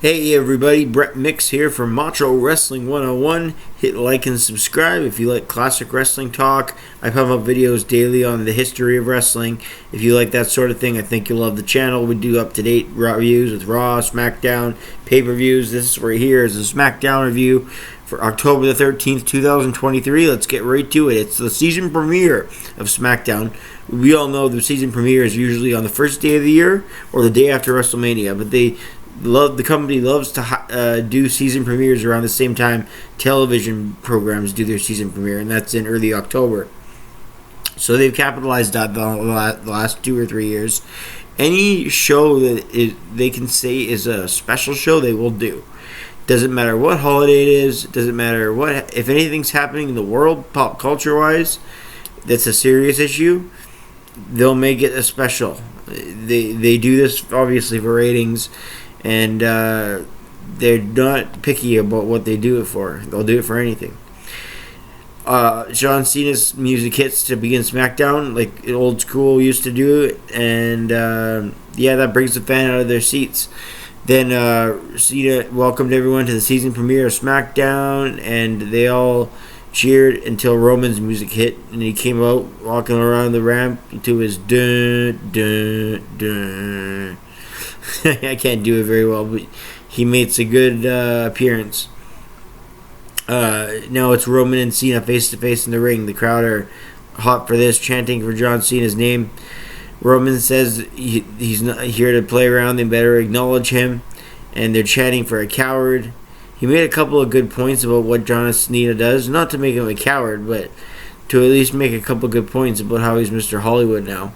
Hey everybody, Brett Mix here from Macho Wrestling 101. Hit like and subscribe if you like classic wrestling talk. I pump up videos daily on the history of wrestling. If you like that sort of thing, I think you'll love the channel. We do up-to-date reviews with Raw, Smackdown, pay-per-views. This right here is a Smackdown review for October the 13th, 2023. Let's get right to it. It's the season premiere of Smackdown. We all know the season premiere is usually on the first day of the year or the day after WrestleMania, but the company loves to do season premieres around the same time television programs do their season premiere, and that's in early October. So they've capitalized on the last 2 or 3 years. Any show that they can say is a special show, they will do. Doesn't matter what holiday it is. Doesn't matter if anything's happening in the world, pop culture wise, that's a serious issue. They'll make it a special. They do this obviously for ratings. And they're not picky about what they do it for. They'll do it for anything. John Cena's music hits to begin SmackDown, like old school used to do it. And, that brings the fan out of their seats. Then Cena welcomed everyone to the season premiere of SmackDown, and they all cheered until Roman's music hit. And he came out walking around the ramp to his dun, dun, dun. I can't do it very well, but he makes a good appearance. Now it's Roman and Cena face to face in the ring. The crowd are hot for this, chanting for John Cena's name. Roman says he's not here to play around. They better acknowledge him, and they're chanting for a coward. He made a couple of good points about what John Cena does, not to make him a coward, but to at least make a couple of good points about how he's Mr. Hollywood now.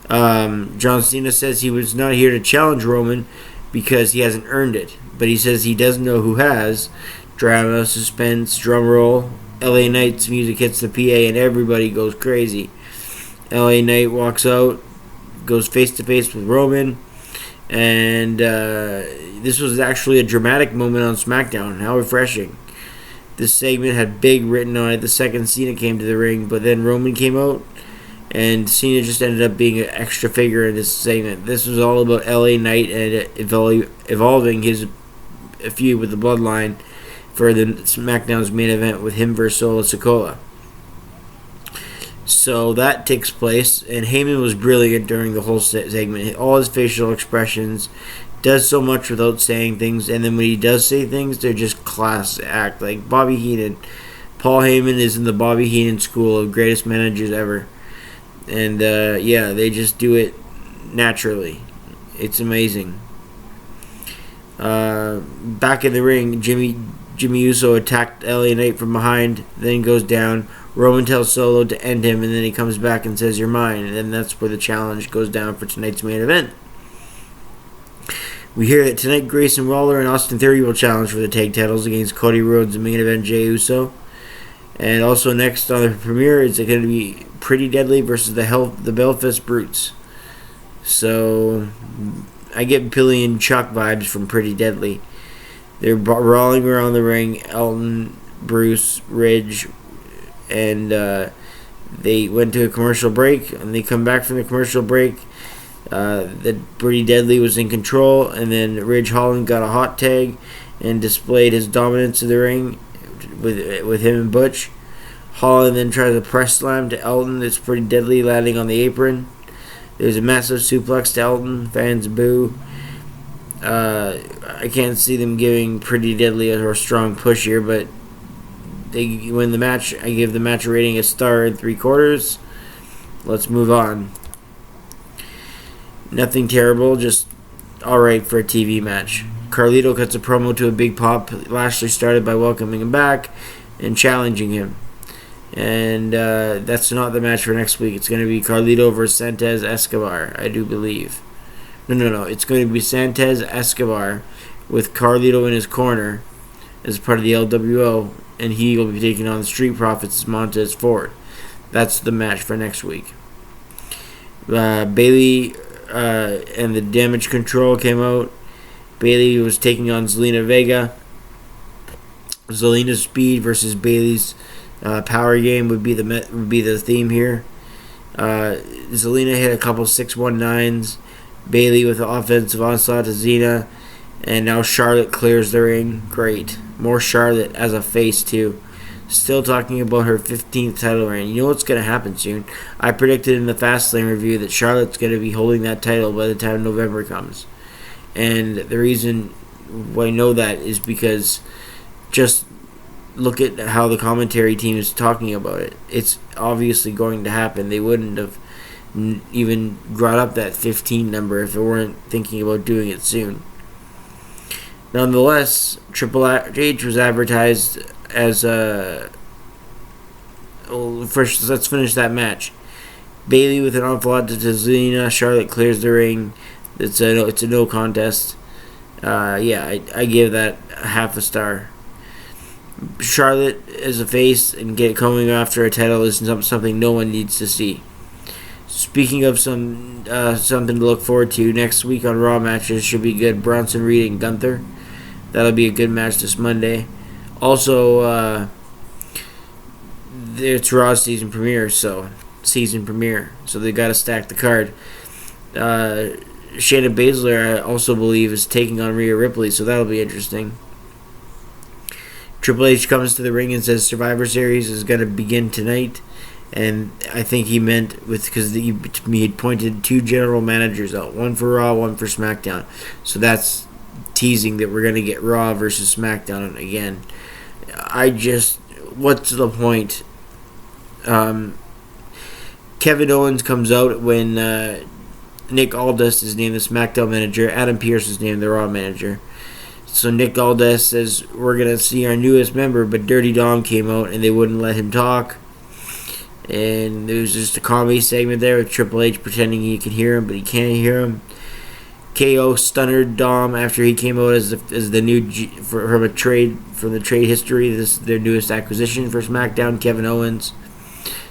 John Cena says he was not here to challenge Roman because he hasn't earned it, but he says he doesn't know who has. Drama, suspense, drum roll. LA Knight's music hits the PA and everybody goes crazy. LA Knight walks out, goes face to face with Roman, and this was actually a dramatic moment on SmackDown. How refreshing. This segment had big written on it the second Cena came to the ring, but then Roman came out, and Cena just ended up being an extra figure in this segment. This was all about LA Knight and evolving his feud with the Bloodline for the SmackDown's main event with him versus Solo Sikoa. So that takes place, and Heyman was brilliant during the whole segment. All his facial expressions, does so much without saying things, and then when he does say things, they're just class act. Like Bobby Heenan. Paul Heyman is in the Bobby Heenan school of greatest managers ever. And, they just do it naturally. It's amazing. Back in the ring, Jimmy Uso attacked LA Knight from behind, then goes down. Roman tells Solo to end him, and then he comes back and says, "You're mine." And then that's where the challenge goes down for tonight's main event. We hear that tonight Grayson Waller and Austin Theory will challenge for the tag titles against Cody Rhodes and main event Jey Uso. And also next on the premiere is going to be Pretty Deadly versus the Belfast Brutes. So I get Billy and Chuck vibes from Pretty Deadly. They're brawling around the ring. Elton, Bruce, Ridge, and they went to a commercial break, and they come back from the commercial break. The Pretty Deadly was in control, and then Ridge Holland got a hot tag and displayed his dominance in the ring with him and Butch. Holland then tries a press slam to Elton. It's Pretty Deadly, landing on the apron. There's a massive suplex to Elton. Fans boo. I can't see them giving Pretty Deadly a strong push here, but they win the match. I give the match a rating a star and 3/4. Let's move on. Nothing terrible, just alright for a TV match. Carlito cuts a promo to a big pop. Lashley started by welcoming him back and challenging him. And that's not the match for next week. It's going to be Carlito versus Santez Escobar, I do believe. No. It's going to be Santez Escobar with Carlito in his corner as part of the LWO, and he will be taking on the Street Profits Montez Ford. That's the match for next week. Bayley and the Damage Control came out. Bayley was taking on Zelina Vega. Zelina's speed versus Bayley's power game would be the theme here. Zelina hit a couple 619s. Bayley with the offensive onslaught to Cena. And now Charlotte clears the ring. Great. More Charlotte as a face, too. Still talking about her 15th title reign. You know what's going to happen soon? I predicted in the Fastlane review that Charlotte's going to be holding that title by the time November comes. And the reason why I know that is because just look at how the commentary team is talking about it. It's obviously going to happen. They wouldn't have even brought up that 15 number if they weren't thinking about doing it soon. Nonetheless, Triple H was advertised as a... Well, first, let's finish that match. Bayley with an onslaught to Cena. Charlotte clears the ring. It's a no contest. I give that half a star. Charlotte as a face and coming after a title is something no one needs to see. Speaking of something to look forward to, next week on Raw matches should be good. Bronson Reed and Gunther. That'll be a good match this Monday. Also, it's Raw's season premiere, so they got to stack the card. Shayna Baszler, I also believe, is taking on Rhea Ripley, so that'll be interesting. Triple H comes to the ring and says Survivor Series is going to begin tonight, and I think he meant because he had pointed 2 general managers out, one for Raw, one for SmackDown. So that's teasing that we're going to get Raw versus SmackDown again. What's the point? Kevin Owens comes out when Nick Aldis is named the SmackDown manager. Adam Pearce is named the Raw manager. So Nick Aldis says, we're going to see our newest member, but Dirty Dom came out and they wouldn't let him talk. And there was just a comedy segment there with Triple H pretending he can hear him, but he can't hear him. KO stunnered Dom after he came out as the new from the trade history. This their newest acquisition for SmackDown, Kevin Owens.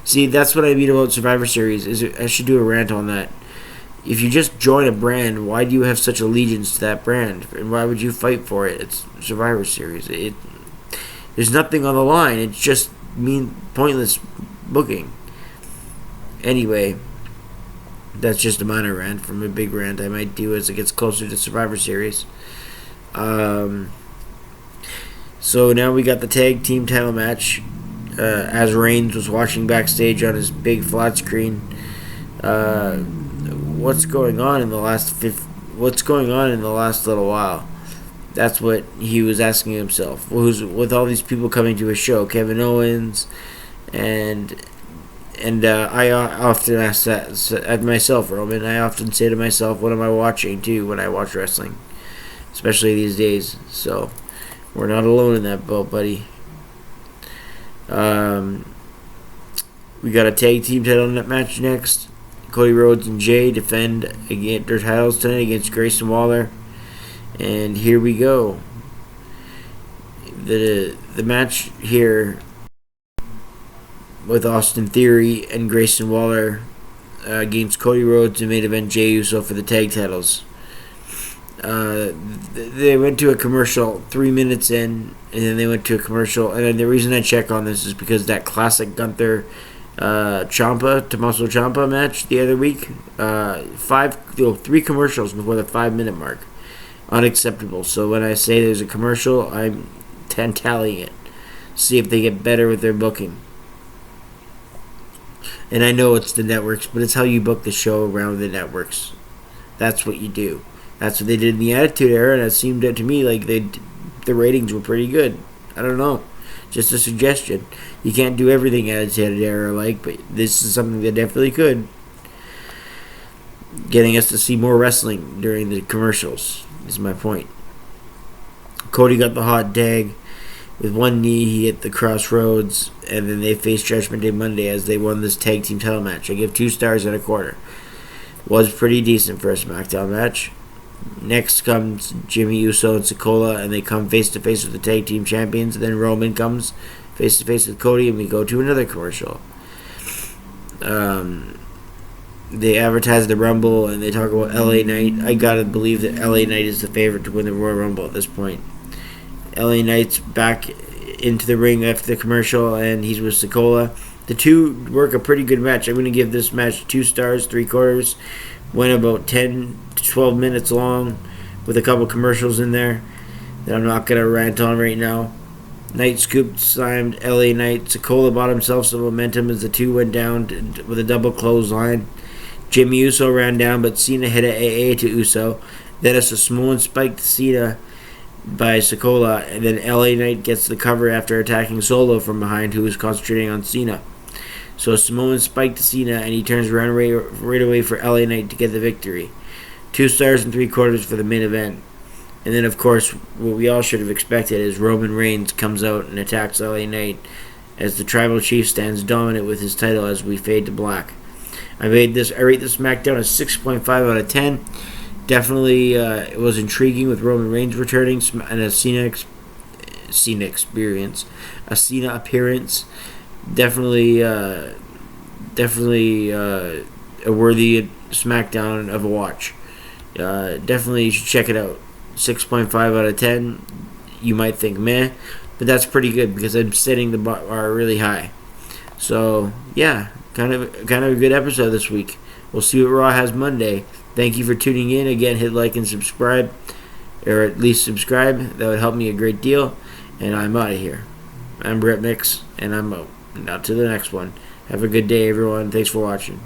See, that's what I mean about Survivor Series. I should do a rant on that. If you just join a brand, why do you have such allegiance to that brand? And why would you fight for it? It's Survivor Series. There's nothing on the line. It's just pointless booking. Anyway, that's just a minor rant from a big rant I might do as it gets closer to Survivor Series. So now we got the tag team title match. As Reigns was watching backstage on his big flat screen. What's going on in the last little while? That's what he was asking himself. With all these people coming to his show, Kevin Owens, and I often ask that at myself, Roman. I often say to myself, what am I watching too when I watch wrestling, especially these days? So we're not alone in that boat, buddy. We got a tag team title match next. Cody Rhodes and Jay defend their titles tonight against Grayson Waller. And here we go. The match here with Austin Theory and Grayson Waller against Cody Rhodes and main event Jey Uso for the tag titles. They went to a commercial 3 minutes in, and then they went to a commercial. And the reason I check on this is because that classic Gunther Tommaso Ciampa match the other week, 3 commercials before the 5-minute mark. Unacceptable. So when I say there's a commercial, I'm tallying it. See if they get better with their booking. And I know it's the networks, but it's how you book the show around the networks. That's what you do. That's what they did in the Attitude Era, and it seemed to me like the ratings were pretty good. I don't know. Just a suggestion. You can't do everything Attitude Era like, but this is something that definitely could. Getting us to see more wrestling during the commercials is my point. Cody got the hot tag. With one knee, he hit the crossroads, and then they faced Judgment Day Monday as they won this tag team title match. I give 2 stars and a quarter. Was pretty decent for a SmackDown match. Next comes Jimmy Uso and Sikoa, and they come face-to-face with the tag team champions. And then Roman comes face-to-face with Cody, and we go to another commercial. They advertise the Rumble, and they talk about LA Knight. I gotta believe that LA Knight is the favorite to win the Royal Rumble at this point. LA Knight's back into the ring after the commercial, and he's with Sikoa. The two work a pretty good match. I'm going to give this match 2 stars, 3/4. Went about 10 to 12 minutes long. with a couple commercials in there that I'm not gonna rant on right now. Knight scoop slammed LA Knight. Sikoa bought himself some momentum as the two went down with a double clothesline. Jimmy Uso ran down, but Cena hit an AA to Uso. Then a Samoan spike to Cena by Sikoa, and then LA Knight gets the cover after attacking Solo from behind, who was concentrating on Cena. So Samoan spike to Cena, and he turns around right away for LA Knight to get the victory. 2 stars and 3/4 for the main event. And then, of course, what we all should have expected is Roman Reigns comes out and attacks LA Knight as the Tribal Chief stands dominant with his title as we fade to black. I rate this Smackdown a 6.5 out of 10. Definitely, it was intriguing with Roman Reigns returning and a Cena experience, a Cena appearance. Definitely, a worthy Smackdown of a watch. Definitely, you should check it out. 6.5 out of 10. You might think meh, but that's pretty good because I'm setting the bar really high. So yeah, kind of a good episode this week. We'll see what Raw has Monday. Thank you for tuning in. Again, hit like and subscribe, or at least subscribe. That would help me a great deal. And I'm out of here. I'm Brett Mix, and I'm out. Now to the next one. Have a good day, everyone. Thanks for watching.